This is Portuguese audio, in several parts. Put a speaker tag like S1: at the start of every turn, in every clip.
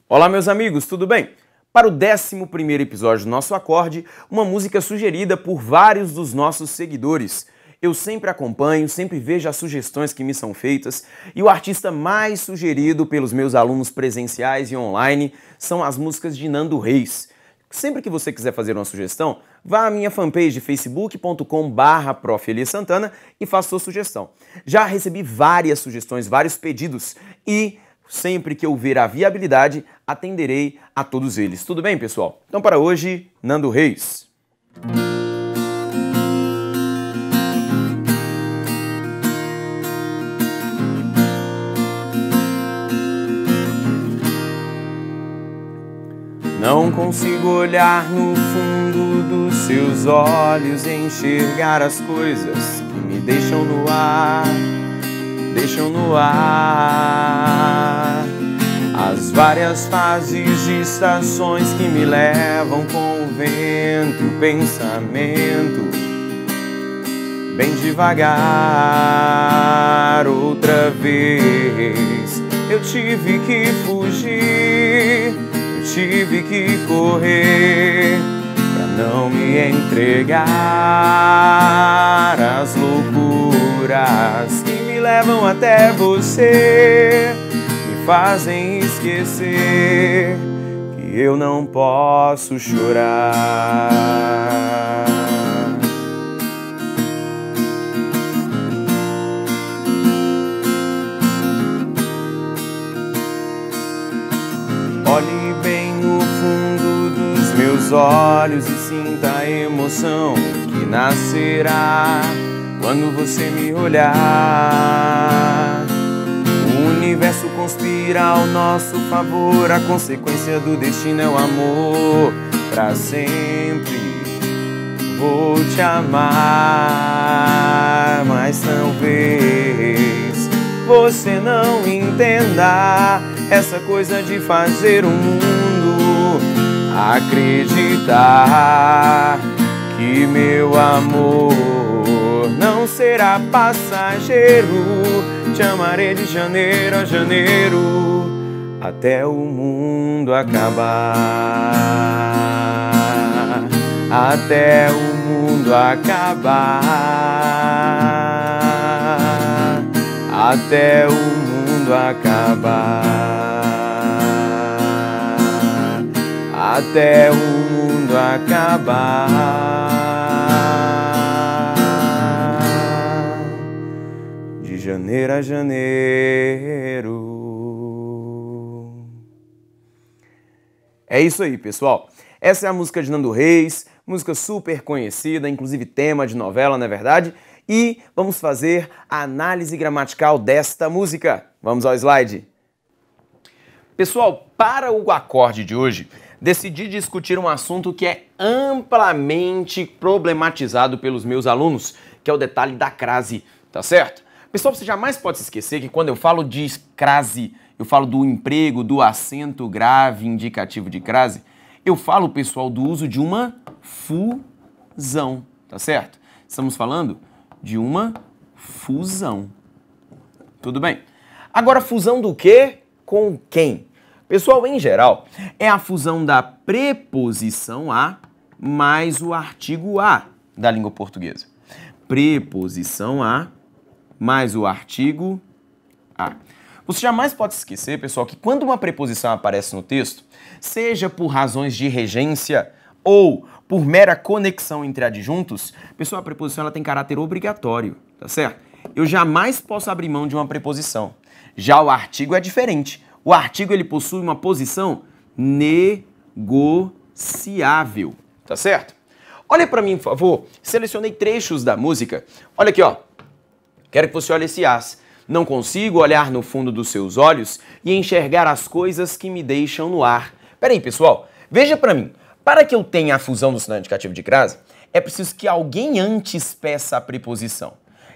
S1: Olá, meus amigos, tudo bem? Para o 11º episódio do nosso Acorde, uma música sugerida por vários dos nossos seguidores. Eu sempre acompanho, sempre vejo as sugestões que me são feitas e o artista mais sugerido pelos meus alunos presenciais e online são as músicas de Nando Reis. Sempre que você quiser fazer uma sugestão, vá à minha fanpage facebook.com/Prof. Elias Santana e faça sua sugestão. Já recebi várias sugestões, vários pedidos e sempre que eu ver a viabilidade, atenderei a todos eles. Tudo bem, pessoal? Então, para hoje, Nando Reis. Não consigo olhar no fundo dos seus olhos e enxergar as coisas que me deixam no ar. As várias fases e estações que me levam com o vento e o pensamento bem devagar. Outra vez eu tive que fugir, eu tive que correr pra não me entregar às loucuras que me levam até você, me fazem esquecer que eu não posso chorar. Olhe bem no fundo dos meus olhos e sinta a emoção que nascerá quando você me olhar. O universo conspira ao nosso favor, a consequência do destino é o amor. Pra sempre vou te amar, mas talvez você não entenda essa coisa de fazer o mundo acreditar que meu amor não será passageiro. Te amarei de janeiro a janeiro até o mundo acabar, até o mundo acabar, até o mundo acabar, até o mundo acabar, de janeiro a janeiro. É isso aí, pessoal. Essa é a música de Nando Reis, música super conhecida, inclusive tema de novela, não é verdade? E vamos fazer a análise gramatical desta música. Vamos ao slide. Pessoal, para o acorde de hoje, decidi discutir um assunto que é amplamente problematizado pelos meus alunos, que é o detalhe da crase, tá certo? Pessoal, você jamais pode se esquecer que quando eu falo de crase, eu falo do emprego, do acento grave indicativo de crase, eu falo, pessoal, do uso de uma fusão, tá certo? Estamos falando de uma fusão. Tudo bem? Agora, fusão do quê? Com quem? Pessoal, em geral, é a fusão da preposição a mais o artigo a da língua portuguesa. Preposição a mais o artigo a. Você jamais pode se esquecer, pessoal, que quando uma preposição aparece no texto, seja por razões de regência ou por mera conexão entre adjuntos, pessoal, a preposição ela tem caráter obrigatório, tá certo? Eu jamais posso abrir mão de uma preposição. Já o artigo é diferente. O artigo ele possui uma posição negociável, tá certo? Olha para mim, por favor. Selecionei trechos da música. Olha aqui, ó. Quero que você olhe esse as. Não consigo olhar no fundo dos seus olhos e enxergar as coisas que me deixam no ar. Peraí, pessoal. Veja para mim. Para que eu tenha a fusão do sinal indicativo de crase, é preciso que alguém antes peça a preposição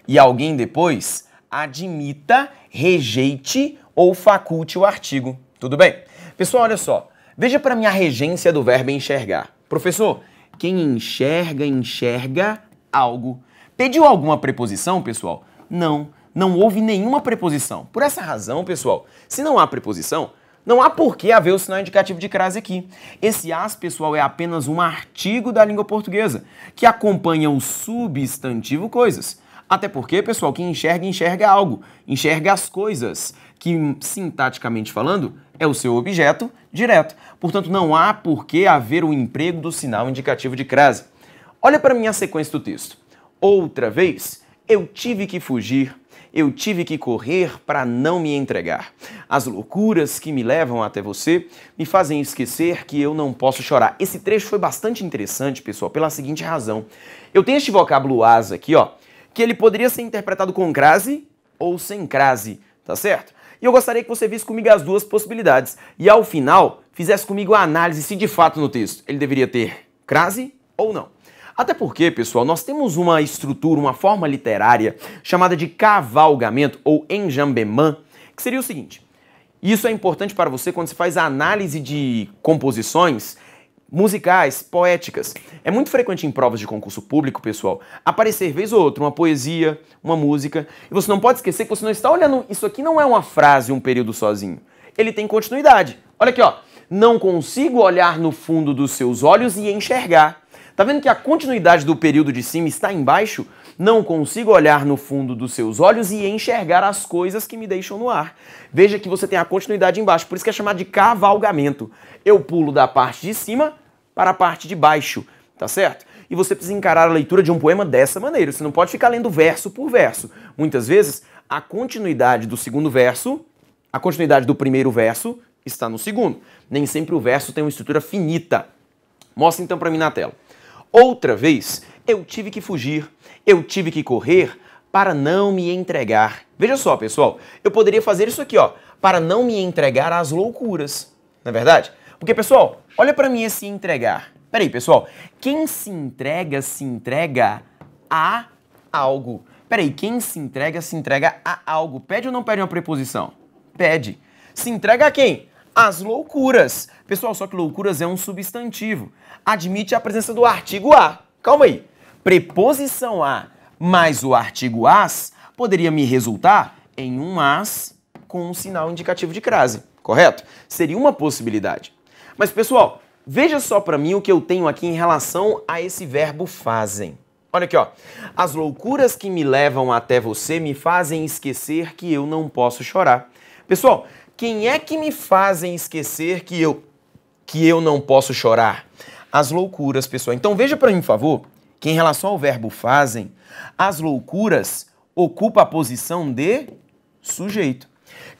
S1: e alguém depois admita, rejeite ou faculte o artigo. Tudo bem? Pessoal, olha só. Veja para mim a regência do verbo enxergar. Professor, quem enxerga, enxerga algo. Pediu alguma preposição, pessoal? Não houve nenhuma preposição. Por essa razão, pessoal, se não há preposição, Não há por que haver o sinal indicativo de crase aqui. Esse as, pessoal, é apenas um artigo da língua portuguesa, que acompanha o substantivo coisas. Até porque, pessoal, quem enxerga, enxerga algo, enxerga as coisas, que, sintaticamente falando, é o seu objeto direto. Portanto, não há por que haver o emprego do sinal indicativo de crase. Olha para mim a sequência do texto. Outra vez, eu tive que fugir, eu tive que correr para não me entregar. As loucuras que me levam até você me fazem esquecer que eu não posso chorar. Esse trecho foi bastante interessante, pessoal, pela seguinte razão. Eu tenho este vocábulo as aqui, ó, que ele poderia ser interpretado com crase ou sem crase, tá certo? E eu gostaria que você visse comigo as duas possibilidades e, ao final, fizesse comigo a análise se de fato no texto ele deveria ter crase ou não. Até porque, pessoal, nós temos uma estrutura, uma forma literária chamada de cavalgamento ou enjambement, que seria o seguinte. Isso é importante para você quando você faz a análise de composições musicais, poéticas. É muito frequente em provas de concurso público, pessoal, aparecer vez ou outra uma poesia, uma música, e você não pode esquecer que você não está olhando, isso aqui não é uma frase, um período sozinho. Ele tem continuidade. Olha aqui, ó. Não consigo olhar no fundo dos seus olhos e enxergar. Tá vendo que a continuidade do período de cima está embaixo? Não consigo olhar no fundo dos seus olhos e enxergar as coisas que me deixam no ar. Veja que você tem a continuidade embaixo, por isso que é chamado de cavalgamento. Eu pulo da parte de cima para a parte de baixo, tá certo? E você precisa encarar a leitura de um poema dessa maneira. Você não pode ficar lendo verso por verso. Muitas vezes, a continuidade do segundo verso, a continuidade do primeiro verso está no segundo. Nem sempre o verso tem uma estrutura finita. Mostra então para mim na tela. Outra vez, eu tive que fugir, eu tive que correr para não me entregar. Veja só, pessoal, eu poderia fazer isso aqui, ó, para não me entregar às loucuras, não é verdade? Porque, pessoal, olha para mim esse entregar. Peraí, pessoal, quem se entrega a algo. Peraí, quem se entrega a algo. Pede ou não pede uma preposição? Pede. Se entrega a quem? Às loucuras. Pessoal, só que loucuras é um substantivo. Admite a presença do artigo a. Calma aí. Preposição a mais o artigo as poderia me resultar em um as com um sinal indicativo de crase, correto? Seria uma possibilidade. Mas, pessoal, veja só para mim o que eu tenho aqui em relação a esse verbo fazem. Olha aqui, ó. As loucuras que me levam até você me fazem esquecer que eu não posso chorar. Pessoal, quem é que me fazem esquecer que eu não posso chorar? As loucuras, pessoal. Então veja para mim, por favor, que em relação ao verbo fazem, as loucuras ocupa a posição de sujeito.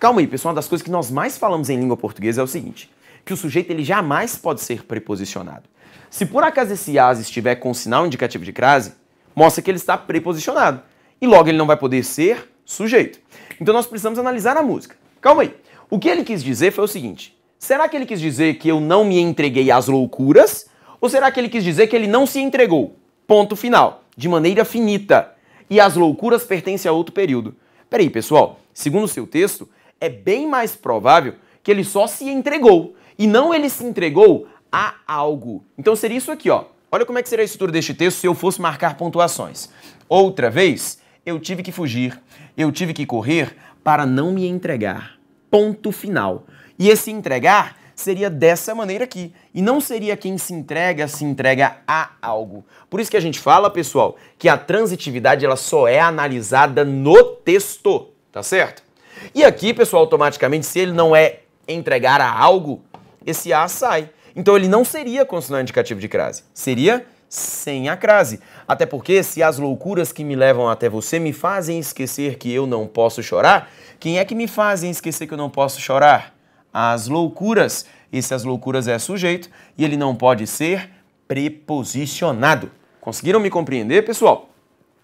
S1: Calma aí, pessoal, uma das coisas que nós mais falamos em língua portuguesa é o seguinte, que o sujeito ele jamais pode ser preposicionado. Se por acaso esse as estiver com sinal indicativo de crase, mostra que ele está preposicionado. E logo ele não vai poder ser sujeito. Então nós precisamos analisar a música. Calma aí. O que ele quis dizer foi o seguinte, será que ele quis dizer que eu não me entreguei às loucuras? Ou será que ele quis dizer que ele não se entregou? Ponto final. De maneira finita. E as loucuras pertencem a outro período. Peraí, pessoal. Segundo o seu texto, é bem mais provável que ele só se entregou. E não ele se entregou a algo. Então seria isso aqui, ó. Olha como é que seria a estrutura deste texto se eu fosse marcar pontuações. Outra vez, eu tive que fugir. Eu tive que correr para não me entregar. Ponto final. E esse entregar seria dessa maneira aqui. E não seria quem se entrega a algo. Por isso que a gente fala, pessoal, que a transitividade ela só é analisada no texto, tá certo? E aqui, pessoal, automaticamente, se ele não é entregar a algo, esse a sai. Então ele não seria com sinal indicativo de crase. Seria sem a crase. Até porque se as loucuras que me levam até você me fazem esquecer que eu não posso chorar, quem é que me fazem esquecer que eu não posso chorar? As loucuras. E se as loucuras é sujeito e ele não pode ser preposicionado. Conseguiram me compreender, pessoal?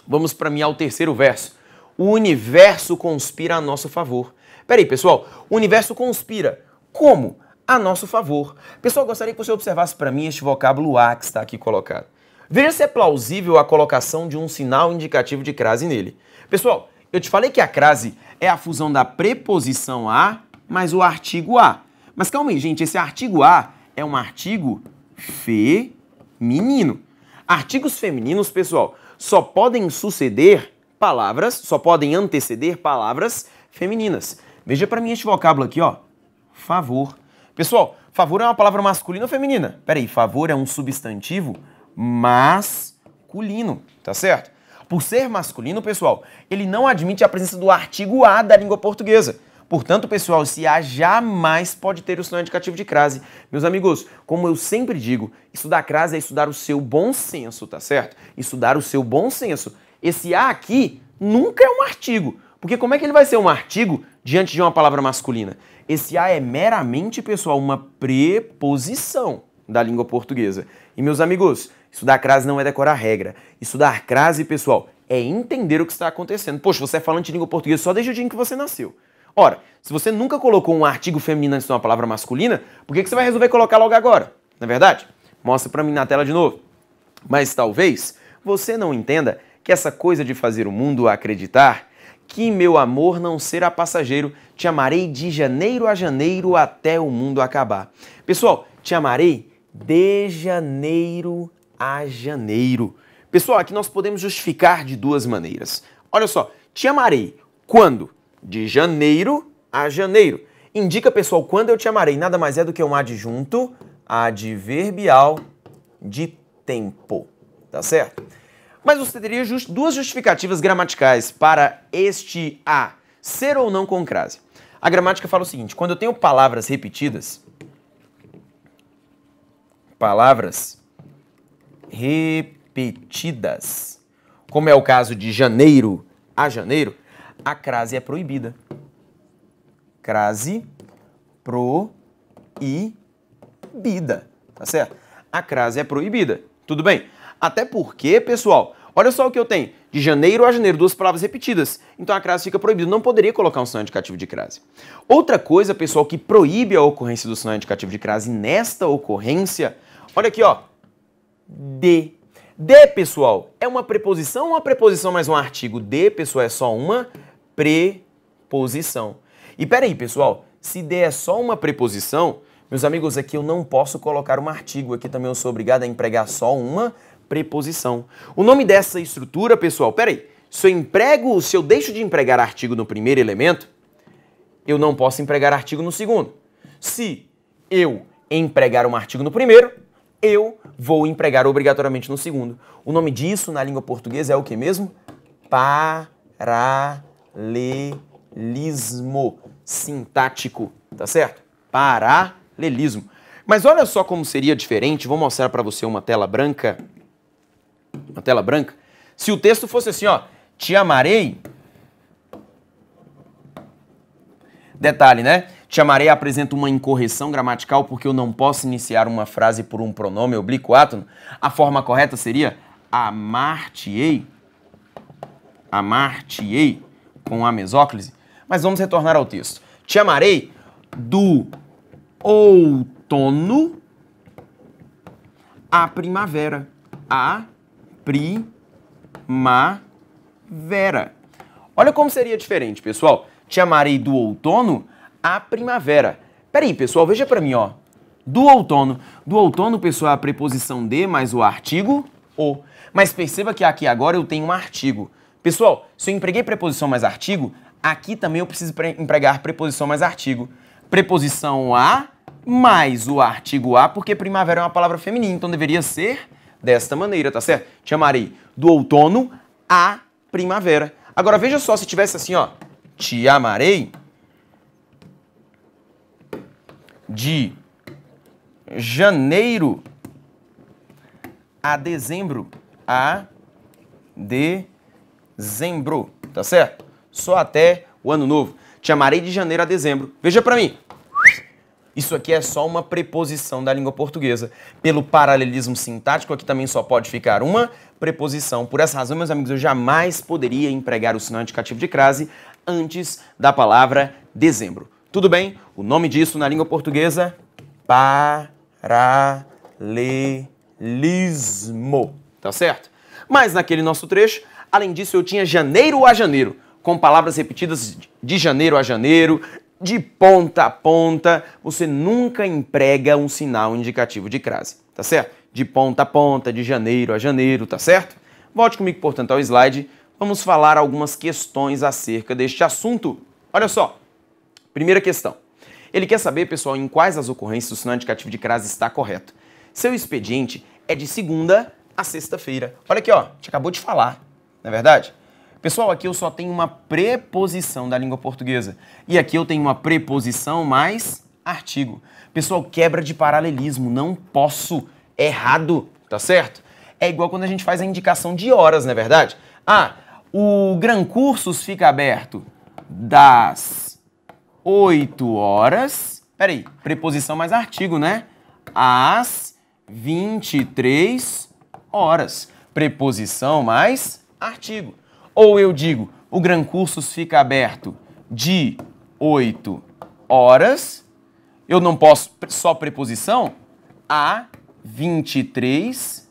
S1: Vamos para mim ao terceiro verso. O universo conspira a nosso favor. Peraí, pessoal. O universo conspira. Como? A nosso favor. Pessoal, gostaria que você observasse para mim este vocábulo a que está aqui colocado. Veja se é plausível a colocação de um sinal indicativo de crase nele. Pessoal, eu te falei que a crase é a fusão da preposição a mais o artigo a. Mas calma aí, gente, esse artigo a é um artigo feminino. Artigos femininos, pessoal, só podem anteceder palavras femininas. Veja para mim este vocábulo aqui, ó. favor. Pessoal, favor é uma palavra masculina ou feminina? Peraí, favor é um substantivo masculino, tá certo? Por ser masculino, pessoal, ele não admite a presença do artigo a da língua portuguesa. Portanto, pessoal, esse a jamais pode ter o sinal indicativo de crase. Meus amigos, como eu sempre digo, estudar crase é estudar o seu bom senso, tá certo? Estudar o seu bom senso. Esse a aqui nunca é um artigo, porque como é que ele vai ser um artigo diante de uma palavra masculina? Esse a é meramente, pessoal, uma preposição da língua portuguesa. E, meus amigos, estudar crase não é decorar regra. Estudar crase, pessoal, é entender o que está acontecendo. Poxa, você é falante de língua portuguesa só desde o dia em que você nasceu. Ora, se você nunca colocou um artigo feminino antes de uma palavra masculina, por que você vai resolver colocar logo agora? Não é verdade? Mostra pra mim na tela de novo. Mas talvez você não entenda que essa coisa de fazer o mundo acreditar que meu amor não será passageiro, te amarei de janeiro a janeiro até o mundo acabar. Pessoal, te amarei de janeiro a janeiro. Pessoal, aqui nós podemos justificar de duas maneiras. Olha só, te amarei quando? De janeiro a janeiro. Indica, pessoal, quando eu te amarei, nada mais é do que um adjunto adverbial de tempo, tá certo? Mas você teria duas justificativas gramaticais para este a ser ou não com crase. A gramática fala o seguinte, quando eu tenho palavras repetidas, como é o caso de janeiro a janeiro, a crase é proibida. Crase proibida, tá certo? A crase é proibida, tudo bem? Até porque, pessoal, olha só o que eu tenho. De janeiro a janeiro, duas palavras repetidas. Então a crase fica proibida. Não poderia colocar um sinal indicativo de crase. Outra coisa, pessoal, que proíbe a ocorrência do sinal indicativo de crase nesta ocorrência, olha aqui, ó. De. De, pessoal, é uma preposição ou uma preposição mais um artigo? De, pessoal, é só uma preposição. E peraí, pessoal, se de é só uma preposição, meus amigos, aqui eu não posso colocar um artigo. Aqui também eu sou obrigado a empregar só uma preposição. O nome dessa estrutura, pessoal, peraí, se eu deixo de empregar artigo no primeiro elemento, eu não posso empregar artigo no segundo. Se eu empregar um artigo no primeiro, eu vou empregar obrigatoriamente no segundo. O nome disso na língua portuguesa é o que mesmo? Paralelismo sintático, tá certo? Paralelismo. Mas olha só como seria diferente, vou mostrar para você uma tela branca. Uma tela branca. Se o texto fosse assim, ó, te amarei. Detalhe, né? Te amarei apresenta uma incorreção gramatical porque eu não posso iniciar uma frase por um pronome oblíquo átono. A forma correta seria amar-te-ei. Amar-te-ei com a mesóclise. Mas vamos retornar ao texto. Te amarei do outono à primavera. A primavera. Olha como seria diferente, pessoal. Te amarei do outono à primavera. Peraí, pessoal, veja pra mim, ó. Do outono. Do outono, pessoal, é a preposição de mais o artigo o. Mas perceba que aqui agora eu tenho um artigo. Pessoal, se eu empreguei preposição mais artigo, aqui também eu preciso empregar preposição mais artigo. Preposição a mais o artigo a, porque primavera é uma palavra feminina, então deveria ser desta maneira, tá certo? Te amarei do outono à primavera. Agora veja só, se tivesse assim, ó. Te amarei de janeiro a dezembro. A dezembro, tá certo? Só até o ano novo. Te amarei de janeiro a dezembro. Veja pra mim. Isso aqui é só uma preposição da língua portuguesa. Pelo paralelismo sintático, aqui também só pode ficar uma preposição. Por essa razão, meus amigos, eu jamais poderia empregar o sinal indicativo de crase antes da palavra dezembro. Tudo bem? O nome disso na língua portuguesa? Paralelismo. Tá certo? Mas naquele nosso trecho, além disso, eu tinha janeiro a janeiro, com palavras repetidas de janeiro a janeiro, de ponta a ponta. Você nunca emprega um sinal indicativo de crase, tá certo? De ponta a ponta, de janeiro a janeiro, tá certo? Volte comigo, portanto, ao slide. Vamos falar algumas questões acerca deste assunto. Olha só. Primeira questão. Ele quer saber, pessoal, em quais as ocorrências o sinal indicativo de crase está correto. Seu expediente é de segunda a sexta-feira. Olha aqui, ó, a gente acabou de falar, não é verdade? Pessoal, aqui eu só tenho uma preposição da língua portuguesa. E aqui eu tenho uma preposição mais artigo. Pessoal, quebra de paralelismo, não posso. Errado, tá certo? É igual quando a gente faz a indicação de horas, não é verdade? Ah, o Gran Cursos fica aberto das 8 horas... Peraí, preposição mais artigo, né? Às 23 horas. Preposição mais artigo. Ou eu digo, o Gran Cursos fica aberto de 8 horas. Eu não posso só preposição a 23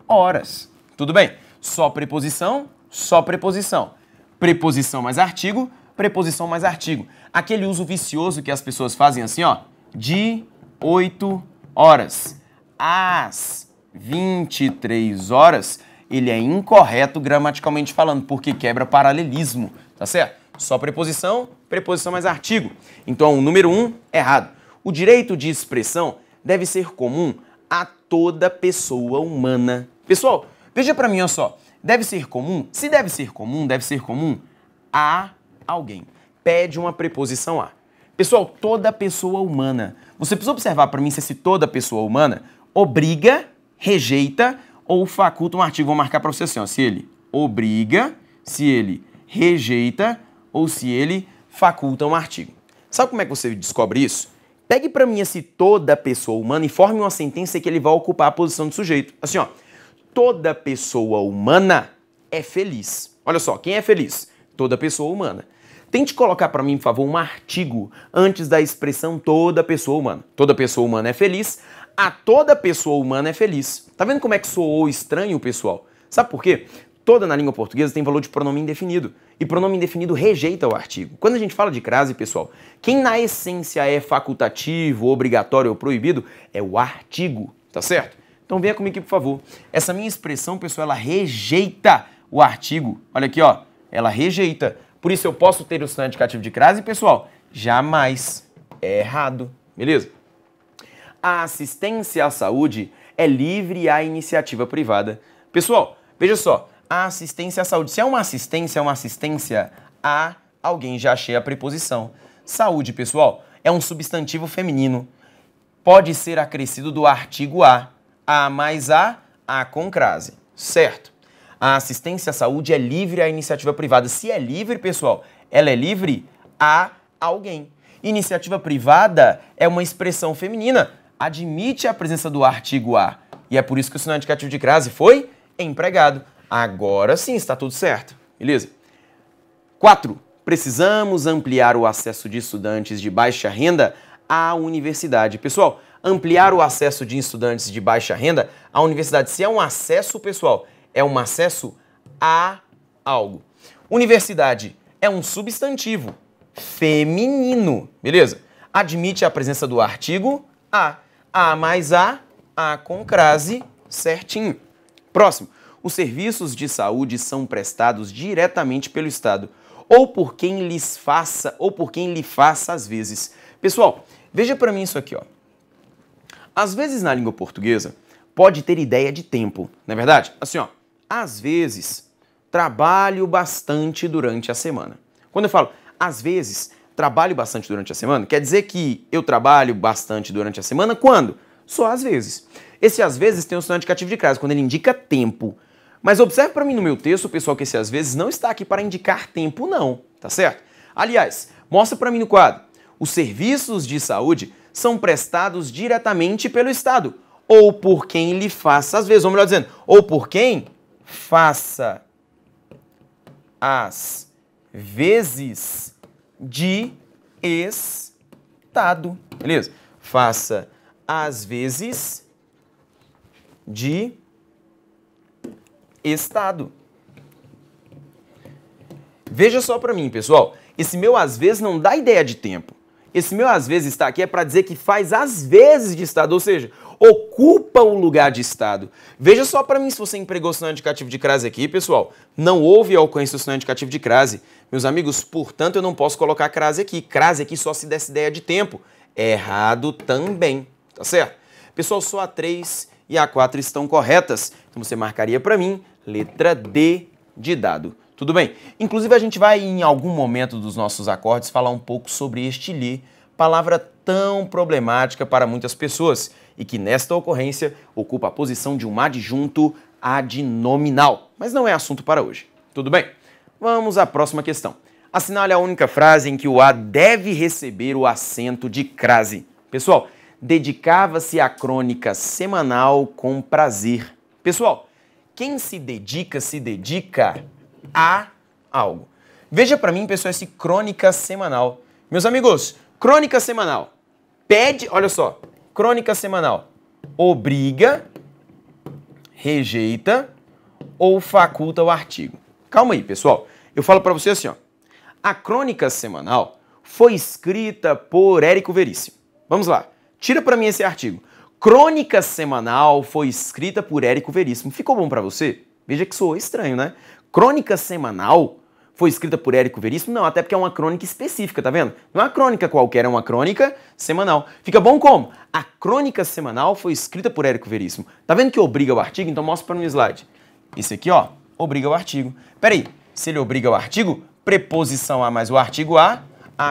S1: horas. Tudo bem? Só preposição, só preposição. Preposição mais artigo, preposição mais artigo. Aquele uso vicioso que as pessoas fazem assim, ó, de 8 horas às 23 horas, ele é incorreto gramaticalmente falando, porque quebra paralelismo, tá certo? Só preposição, preposição mais artigo. Então, o número 1, errado. O direito de expressão deve ser comum a toda pessoa humana. Pessoal, veja pra mim, ó só. Deve ser comum? Se deve ser comum a alguém. Pede uma preposição a. Pessoal, toda pessoa humana. Você precisa observar pra mim se esse toda pessoa humana obriga, rejeita ou faculta um artigo. Vou marcar pra você assim, ó. Se ele obriga, se ele rejeita ou se ele faculta um artigo. Sabe como é que você descobre isso? Pegue pra mim esse toda pessoa humana e forme uma sentença que ele vai ocupar a posição do sujeito. Assim, ó. Toda pessoa humana é feliz. Olha só, quem é feliz? Toda pessoa humana. Tente colocar pra mim, por favor, um artigo antes da expressão toda pessoa humana. Toda pessoa humana é feliz. A toda pessoa humana é feliz. Tá vendo como é que soou estranho, pessoal? Sabe por quê? Toda na língua portuguesa tem valor de pronome indefinido. E pronome indefinido rejeita o artigo. Quando a gente fala de crase, pessoal, quem na essência é facultativo, obrigatório ou proibido é o artigo, tá certo? Então venha comigo aqui, por favor. Essa minha expressão, pessoal, ela rejeita o artigo. Olha aqui, ó. Ela rejeita. Por isso eu posso ter o sinal indicativo de crase, pessoal? Jamais. É errado. Beleza? A assistência à saúde é livre à iniciativa privada. Pessoal, veja só. A assistência à saúde. Se é uma assistência a alguém. Já achei a preposição. Saúde, pessoal, é um substantivo feminino. Pode ser acrescido do artigo a mais a com crase. Certo. A assistência à saúde é livre à iniciativa privada. Se é livre, pessoal, ela é livre a alguém. Iniciativa privada é uma expressão feminina. Admite a presença do artigo a. E é por isso que o sinal indicativo de crase foi empregado. Agora sim está tudo certo. Beleza? 4. Precisamos ampliar o acesso de estudantes de baixa renda à universidade. Pessoal, ampliar o acesso de estudantes de baixa renda à universidade. Se é um acesso, pessoal, é um acesso a algo. Universidade é um substantivo feminino, beleza? Admite a presença do artigo a mais a com crase, certinho. Próximo. Os serviços de saúde são prestados diretamente pelo Estado ou por quem lhes faça ou por quem lhe faça às vezes. Pessoal, veja para mim isso aqui, ó. Às vezes na língua portuguesa pode ter ideia de tempo, não é verdade? Assim, ó, às vezes trabalho bastante durante a semana. Quando eu falo às vezes trabalho bastante durante a semana, quer dizer que eu trabalho bastante durante a semana quando? Só às vezes. Esse às vezes tem um sinal indicativo de crase, quando ele indica tempo. Mas observe para mim no meu texto, pessoal, que esse às vezes não está aqui para indicar tempo, não, tá certo? Aliás, mostra para mim no quadro. Os serviços de saúde são prestados diretamente pelo Estado, ou por quem lhe faça às vezes, ou melhor dizendo, ou por quem faça às vezes de Estado, beleza? Faça às vezes de Estado. Veja só para mim, pessoal. Esse meu às vezes não dá ideia de tempo. Esse meu às vezes está aqui é para dizer que faz às vezes de Estado, ou seja, ocupa o lugar de Estado. Veja só para mim se você empregou o sinal indicativo de crase aqui, pessoal. Não houve a ocorrência do sinal indicativo de crase. Meus amigos, portanto, eu não posso colocar crase aqui. Crase aqui só se desse ideia de tempo. Errado também, tá certo? Pessoal, só a 3 e a 4 estão corretas. Então você marcaria para mim letra D de dado. Tudo bem? Inclusive a gente vai em algum momento dos nossos acordes falar um pouco sobre este li, palavra tão problemática para muitas pessoas e que nesta ocorrência ocupa a posição de um adjunto adnominal. Mas não é assunto para hoje. Tudo bem? Vamos à próxima questão. Assinale a única frase em que o A deve receber o acento de crase. Pessoal, dedicava-se à crônica semanal com prazer. Pessoal, quem se dedica a algo. Veja para mim, pessoal, esse crônica semanal. Meus amigos, crônica semanal. Pede, olha só, crônica semanal. Obriga, rejeita ou faculta o artigo. Calma aí, pessoal. Eu falo para você assim, ó. A crônica semanal foi escrita por Érico Veríssimo. Vamos lá. Tira para mim esse artigo. Crônica semanal foi escrita por Érico Veríssimo. Ficou bom para você? Veja que soou estranho, né? Crônica semanal foi escrita por Érico Veríssimo? Não, até porque é uma crônica específica, tá vendo? Não é uma crônica qualquer, é uma crônica semanal. Fica bom como? A crônica semanal foi escrita por Érico Veríssimo. Tá vendo que obriga o artigo? Então mostra para mim no slide. Esse aqui, ó, obriga o artigo. Peraí, se ele obriga o artigo, preposição A mais o artigo A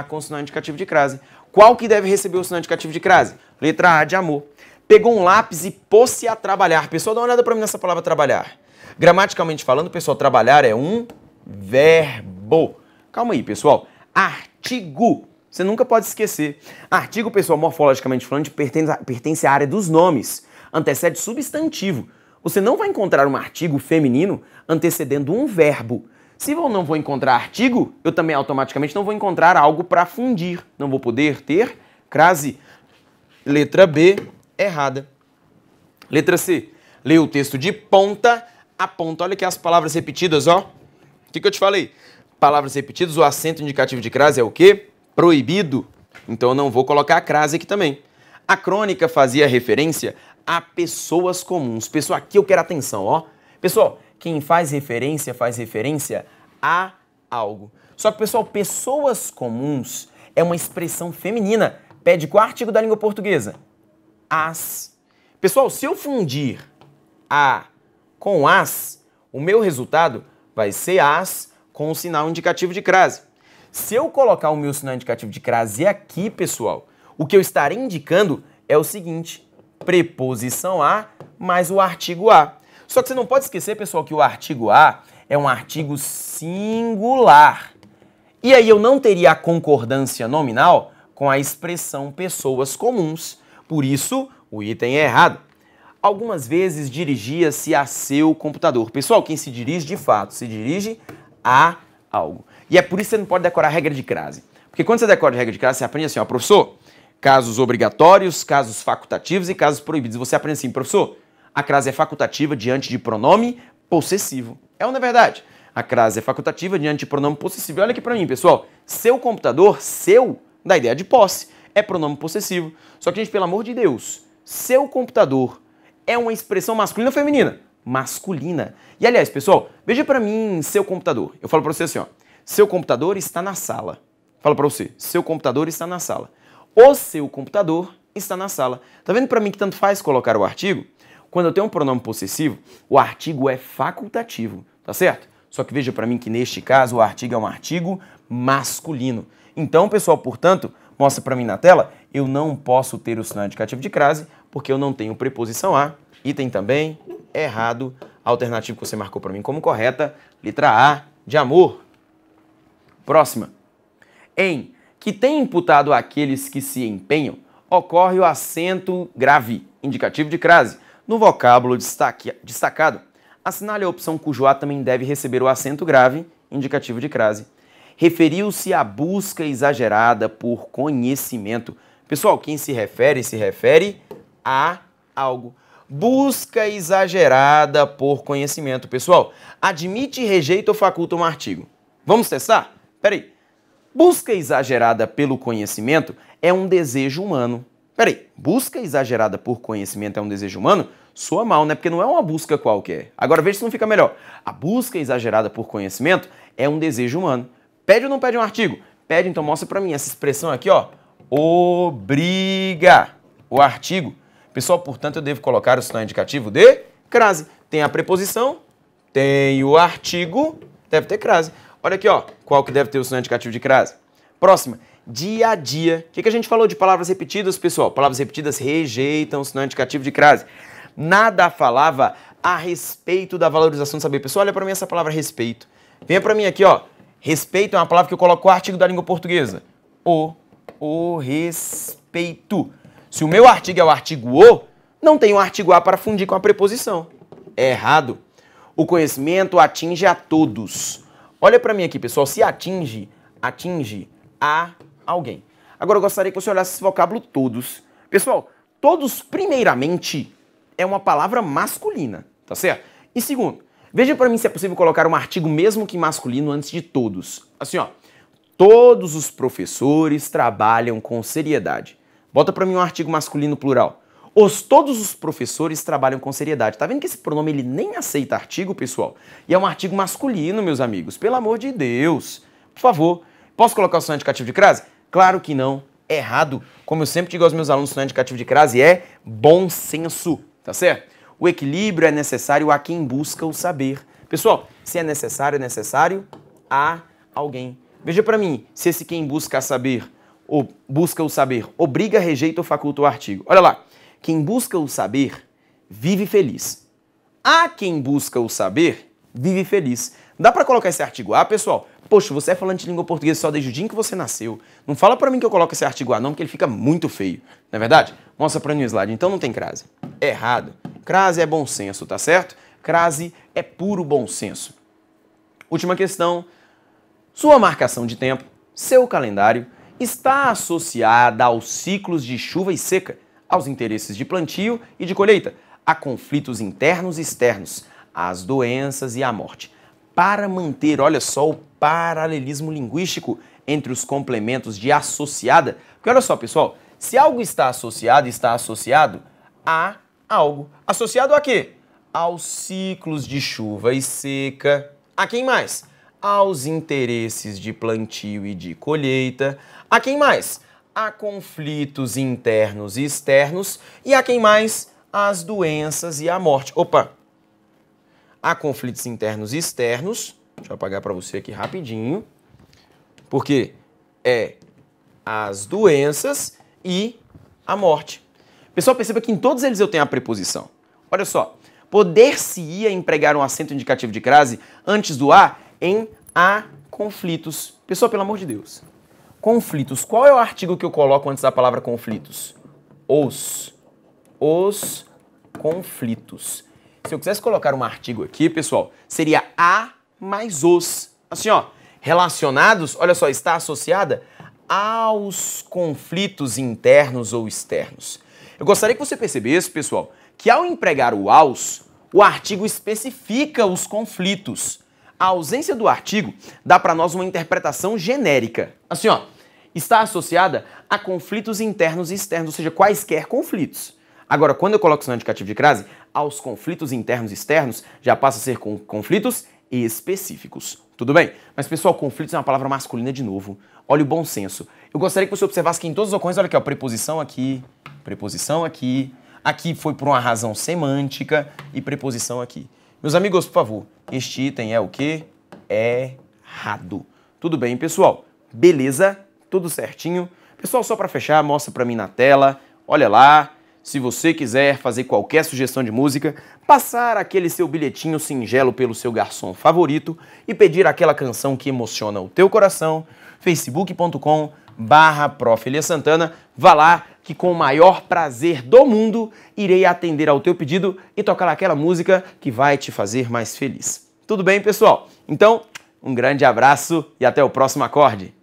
S1: com sinal indicativo de crase. Qual que deve receber o sinal indicativo de crase? Letra A de amor. Pegou um lápis e pôs-se a trabalhar. Pessoal, dá uma olhada para mim nessa palavra trabalhar. Gramaticalmente falando, pessoal, trabalhar é um verbo. Calma aí, pessoal. Artigo. Você nunca pode esquecer. Artigo, pessoal, morfologicamente falando, pertence à área dos nomes. Antecede substantivo. Você não vai encontrar um artigo feminino antecedendo um verbo. Se eu não vou encontrar artigo, eu também automaticamente não vou encontrar algo para fundir. Não vou poder ter crase. Letra B, errada. Letra C, lê o texto de ponta a ponta. Olha aqui as palavras repetidas, ó. O que eu te falei? Palavras repetidas, o acento indicativo de crase é o quê? Proibido. Então eu não vou colocar a crase aqui também. A crônica fazia referência a pessoas comuns. Pessoal, aqui eu quero atenção, ó. Pessoal, quem faz referência a algo. Só que, pessoal, pessoas comuns é uma expressão feminina. Pede qual artigo da língua portuguesa? As. Pessoal, se eu fundir a com as, o meu resultado vai ser as com o sinal indicativo de crase. Se eu colocar o meu sinal indicativo de crase aqui, pessoal, o que eu estarei indicando é o seguinte: preposição a mais o artigo a. Só que você não pode esquecer, pessoal, que o artigo a é um artigo singular. E aí eu não teria a concordância nominal com a expressão pessoas comuns. Por isso, o item é errado. Algumas vezes dirigia-se a seu computador. Pessoal, quem se dirige de fato, se dirige a algo. E é por isso que você não pode decorar a regra de crase. Porque quando você decora a regra de crase, você aprende assim, ó, professor, casos obrigatórios, casos facultativos e casos proibidos. Você aprende assim, professor, a crase é facultativa diante de pronome possessivo. É ou não é verdade? A crase é facultativa diante de pronome possessivo. Olha aqui pra mim, pessoal. Seu computador, seu, dá ideia de posse, é pronome possessivo. Só que, gente, pelo amor de Deus, seu computador é uma expressão masculina ou feminina? Masculina. E, aliás, pessoal, veja pra mim seu computador. Eu falo pra você assim, ó. Seu computador está na sala. Falo pra você, seu computador está na sala. O seu computador está na sala. Tá vendo pra mim que tanto faz colocar o artigo? Quando eu tenho um pronome possessivo, o artigo é facultativo, tá certo? Só que veja pra mim que neste caso o artigo é um artigo masculino. Então, pessoal, portanto, mostra pra mim na tela, eu não posso ter o sinal indicativo de crase porque eu não tenho preposição a. Item também errado. Alternativa que você marcou pra mim como correta, letra A de amor. Próxima. Em que tem imputado àqueles que se empenham, ocorre o acento grave, indicativo de crase, no vocábulo destacado. Assinale a opção cujo A também deve receber o acento grave, indicativo de crase. Referiu-se à busca exagerada por conhecimento. Pessoal, quem se refere a algo. Busca exagerada por conhecimento. Pessoal, admite, rejeita ou faculta um artigo. Vamos testar? Peraí. Busca exagerada pelo conhecimento é um desejo humano. Peraí, busca exagerada por conhecimento é um desejo humano? Soa mal, né? Porque não é uma busca qualquer. Agora veja se não fica melhor. A busca exagerada por conhecimento é um desejo humano. Pede ou não pede um artigo? Pede, então mostra pra mim essa expressão aqui, ó. Obriga o artigo. Pessoal, portanto, eu devo colocar o sinal indicativo de crase. Tem a preposição, tem o artigo, deve ter crase. Olha aqui, ó, qual que deve ter o sinal indicativo de crase. Próxima, dia a dia. O que a gente falou de palavras repetidas, pessoal? Palavras repetidas rejeitam o sinal indicativo de crase. Nada falava a respeito da valorização do saber. Pessoal, olha pra mim essa palavra respeito. Venha pra mim aqui, ó. Respeito é uma palavra que eu coloco o artigo da língua portuguesa. O respeito. Se o meu artigo é o artigo o, não tem o artigo a para fundir com a preposição. É errado. O conhecimento atinge a todos. Olha pra mim aqui, pessoal. Se atinge a alguém. Agora eu gostaria que você olhasse esse vocábulo todos. Pessoal, todos, primeiramente, é uma palavra masculina, tá certo? E segundo, veja pra mim se é possível colocar um artigo mesmo que masculino antes de todos. Assim, ó. Todos os professores trabalham com seriedade. Bota pra mim um artigo masculino plural. Todos os professores trabalham com seriedade. Tá vendo que esse pronome ele nem aceita artigo, pessoal? E é um artigo masculino, meus amigos. Pelo amor de Deus. Por favor, posso colocar o sinal indicativo de crase? Claro que não. Errado. Como eu sempre digo aos meus alunos, o sinal indicativo de crase é bom senso. Tá certo? O equilíbrio é necessário a quem busca o saber. Pessoal, se é necessário a alguém. Veja pra mim, se esse quem busca saber ou busca o saber obriga, rejeita ou faculta o artigo. Olha lá. Quem busca o saber vive feliz. A quem busca o saber vive feliz. Dá pra colocar esse artigo A, pessoal? Poxa, você é falante de língua portuguesa só desde o dia em que você nasceu. Não fala pra mim que eu coloco esse artigo A não, porque ele fica muito feio. Não é verdade? Mostra pra mim o slide. Então não tem crase. Errado. Crase é bom senso, tá certo? Crase é puro bom senso. Última questão. Sua marcação de tempo, seu calendário, está associada aos ciclos de chuva e seca, aos interesses de plantio e de colheita, a conflitos internos e externos, às doenças e à morte. Para manter, olha só, o paralelismo linguístico entre os complementos de associada, porque olha só, pessoal, se algo está associado a algo. Associado a quê? Aos ciclos de chuva e seca. A quem mais? Aos interesses de plantio e de colheita. A quem mais? A conflitos internos e externos. E a quem mais? As doenças e a morte. Opa! A conflitos internos e externos. Deixa eu apagar para você aqui rapidinho. Porque é as doenças e a morte. Pessoal, perceba que em todos eles eu tenho a preposição. Olha só. Poder-se-ia empregar um acento indicativo de crase antes do a em a conflitos. Pessoal, pelo amor de Deus. Conflitos. Qual é o artigo que eu coloco antes da palavra conflitos? Os conflitos. Se eu quisesse colocar um artigo aqui, pessoal, seria a mais os. Assim, ó. Relacionados, olha só, está associada aos conflitos internos ou externos. Eu gostaria que você percebesse, pessoal, que ao empregar o aos, o artigo especifica os conflitos. A ausência do artigo dá para nós uma interpretação genérica. Assim, ó, está associada a conflitos internos e externos, ou seja, quaisquer conflitos. Agora, quando eu coloco o sinal indicativo de crase, aos conflitos internos e externos, já passa a ser com conflitos específicos. Tudo bem? Mas, pessoal, conflitos é uma palavra masculina de novo. Olha o bom senso. Eu gostaria que você observasse que em todas as ocorrências, olha aqui, ó, preposição aqui, aqui foi por uma razão semântica e preposição aqui. Meus amigos, por favor, este item é o quê? Errado. Tudo bem, pessoal? Beleza? Tudo certinho? Pessoal, só para fechar, mostra para mim na tela. Olha lá. Se você quiser fazer qualquer sugestão de música, passar aquele seu bilhetinho singelo pelo seu garçom favorito e pedir aquela canção que emociona o teu coração, facebook.com/Prof. Elias Santana, vá lá que com o maior prazer do mundo irei atender ao teu pedido e tocar aquela música que vai te fazer mais feliz. Tudo bem, pessoal? Então, um grande abraço e até o próximo acorde.